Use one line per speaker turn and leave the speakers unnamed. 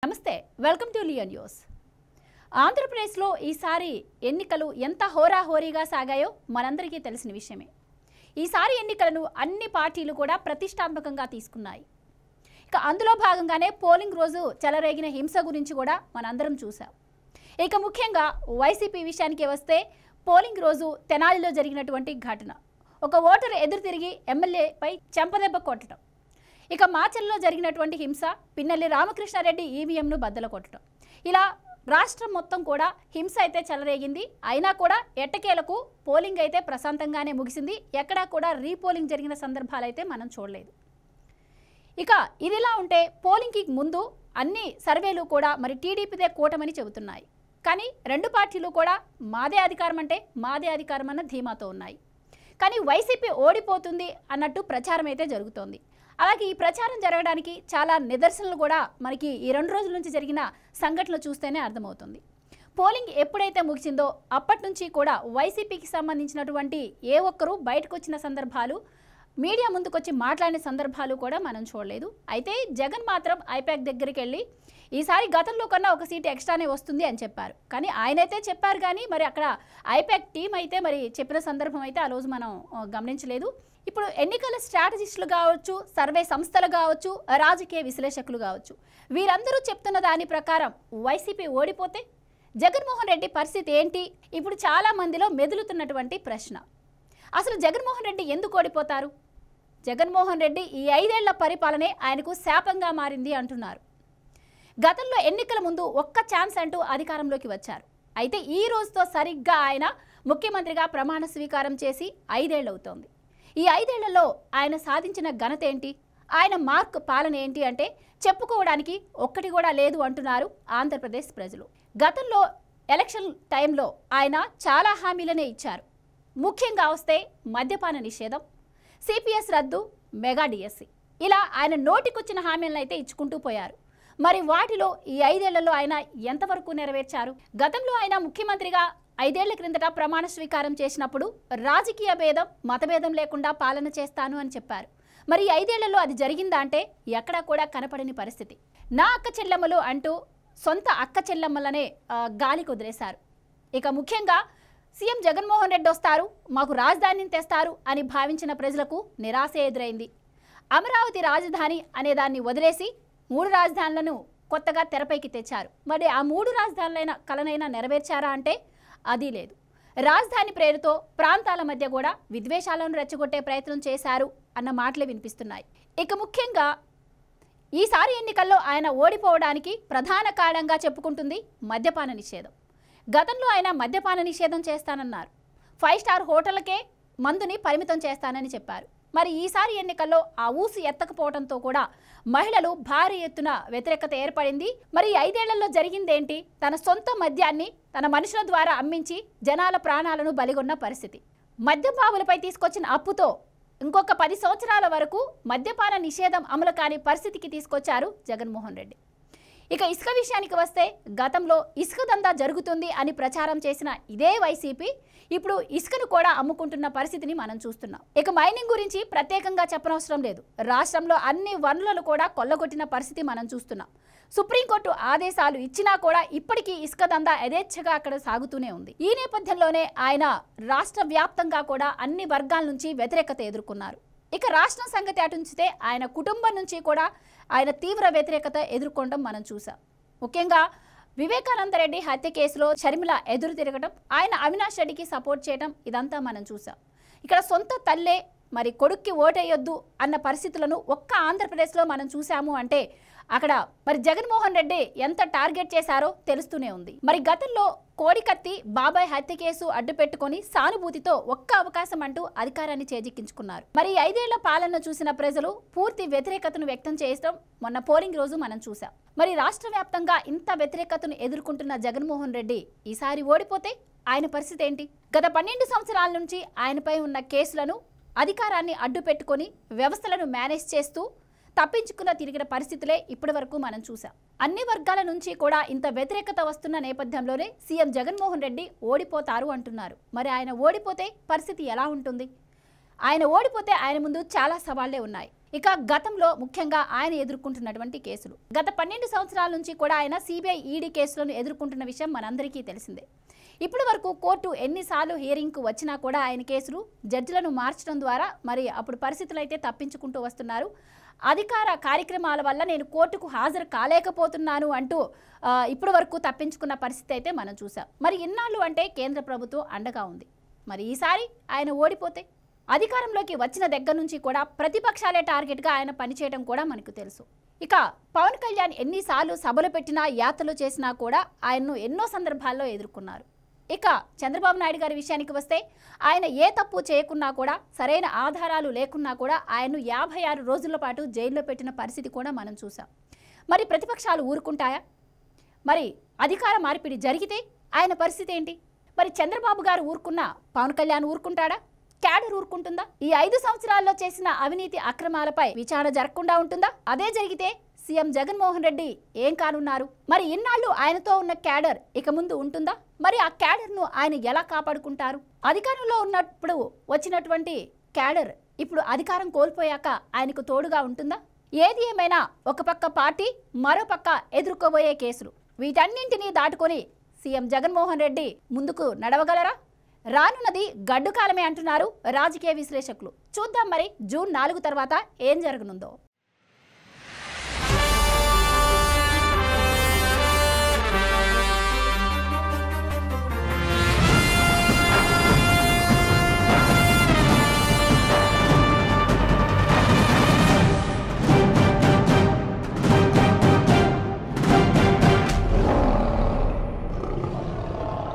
నమస్తే welcome to Leo news. ఆంధ్రప్రదేశ్లో ఈసారి ఎన్నికలు ఎంత హోరాహోరీగా సాగాయో మనందరికీ తెలిసిన విషయమే. ఈసారి ఎన్నికలను అన్ని పార్టీలు కూడా ప్రతిష్టాత్మకంగా తీసుకున్నాయి. ఇక అందులో భాగంగానే పోలింగ్ రోజు చెలరేగిన హింస గురించి కూడా మనందరం చూసాం. ఇక ముఖ్యంగా వైసీపీ విషయానికి వస్తే పోలింగ్ రోజు తెనాలిలో జరిగినటువంటి ఘటన, ఒక ఓటరు ఎదురు తిరిగి ఎమ్మెల్యేపై చెంపదెబ్బ కొట్టడం, ఇక మాచల్లో జరిగినటువంటి హింస, పిన్నెల్లి రామకృష్ణారెడ్డి ఈవీఎంను బద్దలు కొట్టడం, ఇలా రాష్ట్రం మొత్తం కూడా హింస అయితే చెలరేగింది. అయినా కూడా ఎట్టకేలకు పోలింగ్ అయితే ప్రశాంతంగానే ముగిసింది. ఎక్కడా కూడా రీపోలింగ్ జరిగిన సందర్భాలు అయితే మనం చూడలేదు. ఇక ఇదిలా ఉంటే పోలింగ్కి ముందు అన్ని సర్వేలు కూడా మరి టీడీపీదే కూటమని చెబుతున్నాయి. కానీ రెండు పార్టీలు కూడా మాదే అధికారం అంటే మాదే అధికారం అన్న ధీమాతో ఉన్నాయి. కానీ వైసీపీ ఓడిపోతుంది అన్నట్టు ప్రచారం అయితే జరుగుతోంది. అలాగే ఈ ప్రచారం జరగడానికి చాలా నిదర్శనలు కూడా మనకి ఈ 2 రోజుల నుంచి జరిగిన సంఘటనలు చూస్తేనే అర్థమవుతుంది. పోలింగ్ ఎప్పుడైతే ముగిసిందో అప్పటి నుంచి కూడా వైసీపీకి సంబంధించినటువంటి ఏ ఒక్కరూ బయటకు వచ్చిన సందర్భాలు, మీడియా ముందుకొచ్చి మాట్లాడిన సందర్భాలు కూడా మనం చూడలేదు. అయితే జగన్ మాత్రం ఐపాక్ దగ్గరికి వెళ్ళి ఈసారి గతంలో కన్నా ఒక సీటు ఎక్స్ట్రానే వస్తుంది అని చెప్పారు. కానీ ఆయనైతే చెప్పారు, కానీ మరి అక్కడ ఐపాక్ టీం అయితే మరి చెప్పిన సందర్భం అయితే ఆ రోజు మనం గమనించలేదు. ఇప్పుడు ఎన్నికల స్ట్రాటజిస్టులు కావచ్చు, సర్వే సంస్థలు కావచ్చు, రాజకీయ విశ్లేషకులు కావచ్చు, వీరందరూ చెప్తున్న దాని ప్రకారం వైసీపీ ఓడిపోతే జగన్మోహన్ రెడ్డి పరిస్థితి ఏంటి? ఇప్పుడు చాలా మందిలో మెదులుతున్నటువంటి ప్రశ్న, అసలు జగన్మోహన్ రెడ్డి ఎందుకు ఓడిపోతారు? జగన్మోహన్ రెడ్డి ఈ 5 ఏళ్ల పరిపాలనే ఆయనకు శాపంగా మారింది అంటున్నారు. గతంలో ఎన్నికల ముందు ఒక్క ఛాన్స్ అంటూ అధికారంలోకి వచ్చారు. అయితే ఈ రోజుతో సరిగ్గా ఆయన ముఖ్యమంత్రిగా ప్రమాణ స్వీకారం చేసి 5 ఏళ్ళు అవుతోంది. ఈ 5 ఏళ్లలో ఆయన సాధించిన ఘనత ఏంటి? ఆయన మార్క్ పాలన ఏంటి అంటే చెప్పుకోవడానికి ఒక్కటి కూడా లేదు అంటున్నారు ఆంధ్రప్రదేశ్ ప్రజలు. గతంలో ఎలక్షన్ టైంలో ఆయన చాలా హామీలనే ఇచ్చారు. ముఖ్యంగా వస్తే మద్యపాన నిషేధం, సిపిఎస్ రద్దు, మెగా డిఎస్సి, ఇలా ఆయన నోటికొచ్చిన హామీలను అయితే ఇచ్చుకుంటూ పోయారు. మరి వాటిలో ఈ 5 ఏళ్లలో ఆయన ఎంతవరకు నెరవేర్చారు? గతంలో ఆయన ముఖ్యమంత్రిగా 5 ఏళ్ల క్రిందట ప్రమాణ స్వీకారం చేసినప్పుడు రాజకీయ భేదం, మతభేదం లేకుండా పాలన చేస్తాను అని చెప్పారు. మరి 5 ఏళ్లలో అది జరిగిందా అంటే ఎక్కడా కూడా కనపడని పరిస్థితి. నా అక్క చెల్లెమ్మలు అంటూ సొంత అక్క చెల్లెమ్మలనే గాలికి వదిలేశారు. ఇక ముఖ్యంగా సీఎం జగన్మోహన్ రెడ్డి వస్తారు, మాకు రాజధానిని తెస్తారు అని భావించిన ప్రజలకు నిరాశ ఎదురైంది. అమరావతి రాజధాని అనే దాన్ని వదిలేసి 3 రాజధానులను కొత్తగా తెరపైకి తెచ్చారు. మరి ఆ 3 రాజధానులైన కలనైనా నెరవేర్చారా అంటే అది లేదు. రాజధాని పేరుతో ప్రాంతాల మధ్య కూడా విద్వేషాలను రెచ్చగొట్టే ప్రయత్నం చేశారు అన్న మాటలే వినిపిస్తున్నాయి. ఇక ముఖ్యంగా ఈసారి ఎన్నికల్లో ఆయన ఓడిపోవడానికి ప్రధాన కారణంగా చెప్పుకుంటుంది మద్యపాన నిషేధం. గతంలో ఆయన మద్యపాన నిషేధం చేస్తానన్నారు. 5 స్టార్ హోటళ్లకే మందుని పరిమితం చేస్తానని చెప్పారు. మరి ఈసారి ఎన్నికల్లో ఆ ఊసు ఎత్తకపోవడంతో కూడా మహిళలు భారీ ఎత్తున వ్యతిరేకత ఏర్పడింది. మరి 5 ఏళ్లలో జరిగిందేంటి? తన సొంత మద్యాన్ని తన మనుషుల ద్వారా అమ్మించి జనాల ప్రాణాలను బలిగొన్న పరిస్థితి. మద్యం బాబులపై తీసుకొచ్చిన అప్పుతో ఇంకొక 10 సంవత్సరాల వరకు మద్యపాన నిషేధం అమలు కాని పరిస్థితికి తీసుకొచ్చారు జగన్మోహన్ రెడ్డి. ఇక ఇసుక విషయానికి వస్తే గతంలో ఇసుక దందా జరుగుతుంది అని ప్రచారం చేసిన ఇదే వైసీపీ ఇప్పుడు ఇసుకను కూడా అమ్ముకుంటున్న పరిస్థితిని మనం చూస్తున్నాం. ఇక మైనింగ్ గురించి ప్రత్యేకంగా చెప్పనవసరం లేదు. రాష్ట్రంలో అన్ని వనరులను కూడా కొల్లగొట్టిన పరిస్థితి మనం చూస్తున్నాం. సుప్రీంకోర్టు ఆదేశాలు ఇచ్చినా కూడా ఇప్పటికీ ఇసుక దందా యథేచ్ఛగా అక్కడ సాగుతూనే ఉంది. ఈ నేపథ్యంలోనే ఆయన రాష్ట్ర వ్యాప్తంగా కూడా అన్ని వర్గాల నుంచి వ్యతిరేకత ఎదుర్కొన్నారు. ఇక రాష్ట్రం సంగతి అటుంచితే ఆయన కుటుంబం నుంచి కూడా ఆయన తీవ్ర వ్యతిరేకత ఎదుర్కొనడం మనం చూసాం. ముఖ్యంగా వివేకానందరెడ్డి హత్య కేసులో షర్మిల ఎదురు తిరగడం, ఆయన అవినాష్ రెడ్డికి సపోర్ట్ చేయడం, ఇదంతా మనం చూసాం. ఇక్కడ సొంత తల్లే మరి కొడుక్కి ఓటేయొద్దు అన్న పరిస్థితులను ఒక్క ఆంధ్రప్రదేశ్లో మనం చూసాము అంటే అక్కడ మరి జగన్మోహన్ రెడ్డి ఎంత టార్గెట్ చేశారో తెలుస్తూనే ఉంది. మరి గతంలో కోడికత్తి బాబాయ్ హత్య కేసు అడ్డు పెట్టుకొని సానుభూతితో ఒక్క అవకాశం అంటూ అధికారాన్ని చేజిక్కించుకున్నారు. మరి 5 ఏళ్ల పాలన చూసిన ప్రజలు పూర్తి వ్యతిరేకతను వ్యక్తం చేయడం మొన్న పోలింగ్ రోజు మనం చూసాం. మరి రాష్ట్ర వ్యాప్తంగా ఇంత వ్యతిరేకతను ఎదుర్కొంటున్న జగన్మోహన్ రెడ్డి ఈసారి ఓడిపోతే ఆయన పరిస్థితి ఏంటి? గత 12 సంవత్సరాల నుంచి ఆయనపై ఉన్న కేసులను, అధికారాన్ని అడ్డు పెట్టుకొని వ్యవస్థలను మేనేజ్ చేస్తూ తప్పించుకున్న తిరిగిన పరిస్థితులే ఇప్పటి వరకు మనం చూసాం. అన్ని వర్గాల నుంచి కూడా ఇంత వ్యతిరేకత వస్తున్న నేపథ్యంలోనే సీఎం జగన్మోహన్ రెడ్డి ఓడిపోతారు అంటున్నారు. మరి ఆయన ఓడిపోతే పరిస్థితి ఎలా ఉంటుంది? ఆయన ఓడిపోతే ఆయన ముందు చాలా సవాళ్లే ఉన్నాయి. ఇక గతంలో ముఖ్యంగా ఆయన ఎదుర్కొంటున్నటువంటి కేసులు గత 12 సంవత్సరాల నుంచి కూడా ఆయన సిబిఐ ఈడీ కేసులను ఎదుర్కొంటున్న విషయం మనందరికీ తెలిసిందే. ఇప్పటి వరకు కోర్టు ఎన్నిసార్లు హియరింగ్కు వచ్చినా కూడా ఆయన కేసులు జడ్జిలను మార్చడం ద్వారా మరి అప్పుడు పరిస్థితులు అయితే తప్పించుకుంటూ వస్తున్నారు. అధికార కార్యక్రమాల వల్ల నేను కోర్టుకు హాజరు కాలేకపోతున్నాను అంటూ ఇప్పటి వరకు తప్పించుకున్న పరిస్థితి అయితే మనం చూసాం. మరి ఇన్నాళ్ళు అంటే కేంద్ర ప్రభుత్వం అండగా ఉంది. మరి ఈసారి ఆయన ఓడిపోతే అధికారంలోకి వచ్చిన దగ్గర నుంచి కూడా ప్రతిపక్షాలే టార్గెట్గా ఆయన పనిచేయడం కూడా మనకు తెలుసు. ఇక పవన్ కళ్యాణ్ ఎన్నిసార్లు సభలు పెట్టినా యాత్రలు చేసినా కూడా ఆయన్ను ఎన్నో సందర్భాల్లో ఎదుర్కొన్నారు. ఇక చంద్రబాబు నాయుడు గారి విషయానికి వస్తే ఆయన ఏ తప్పు చేయకున్నా కూడా సరైన ఆధారాలు లేకున్నా కూడా ఆయన్ను 56 రోజుల పాటు జైల్లో పెట్టిన పరిస్థితి కూడా మనం చూసాం. మరి ప్రతిపక్షాలు ఊరుకుంటాయా? మరి అధికార మార్పిడి జరిగితే ఆయన పరిస్థితి ఏంటి? మరి చంద్రబాబు గారు ఊరుకున్నా పవన్ కళ్యాణ్ ఊరుకుంటాడా? క్యాడర్ ఊరుకుంటుందా? ఈ 5 సంవత్సరాల్లో చేసిన అవినీతి అక్రమాలపై విచారణ జరగకుండా ఉంటుందా? అదే జరిగితే సీఎం జగన్మోహన్ రెడ్డి ఏం కానున్నారు? మరి ఇన్నాళ్ళు ఆయనతో ఉన్న క్యాడర్ ఇక ముందు ఉంటుందా? మరి ఆ క్యాడర్ను ఆయన ఎలా కాపాడుకుంటారు? అధికారంలో ఉన్నప్పుడు వచ్చినటువంటి క్యాడర్ ఇప్పుడు అధికారం కోల్పోయాక ఆయనకు తోడుగా ఉంటుందా? ఏది ఏమైనా ఒక పక్క పార్టీ, మరో పక్క ఎదుర్కోబోయే కేసులు, వీటన్నింటినీ దాటుకొని సీఎం జగన్మోహన్ రెడ్డి ముందుకు నడవగలరా? రానున్నది గడ్డు కాలమే అంటున్నారు రాజకీయ విశ్లేషకులు. చూద్దాం మరి జూన్ 4 తర్వాత ఏం జరగనుందో.